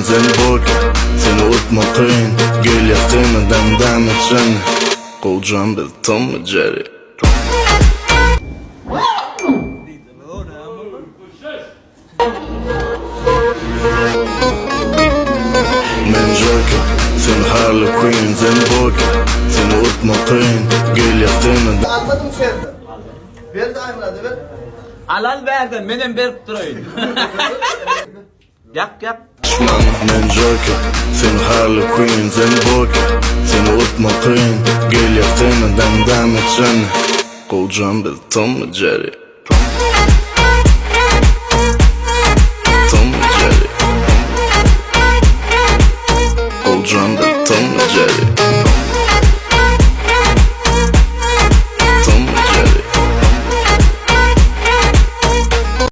sen boka seni unutmakın. Gel yakına damdan için Kocan bir Tom ve Jerry. Men Joker, sen Harley Quinn, sen boka seni unutmakın. Gel yakına. Almadım sevdi. Ver de Aymurat'a ver. Alal verdin, benim berip durayım. Yak. Men Joker, sen Harley Quinn, sen boka seni unutmakın. Gel yakına damdan için Kocan bir Tom ve Jerry. Tom ve Jerry. Kocan bir Tom ve Jerry.